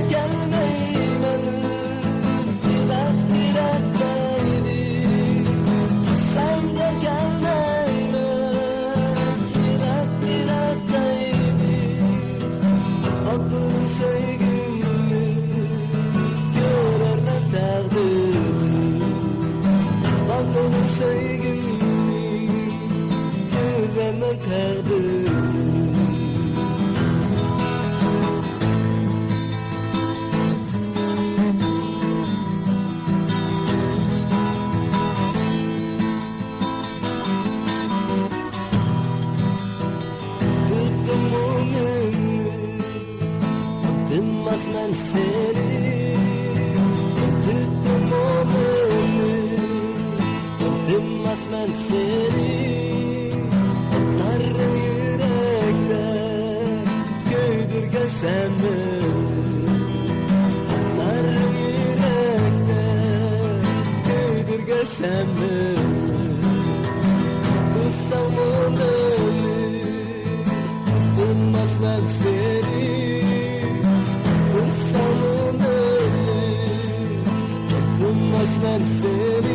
gelmeymen Diletteydi Sen de gelmeymen Diletteydi Adlı sevgimi Görermen derdim Adlı sevgimi Görermen derdim Bilmez ben seni Tuttum onu Bilmez ben seni Otların yürekte Göydürgen sen beni Otların yürekte Göydürgen sen beni Tutsam onu Bilmez ben seni Bilmez ben seni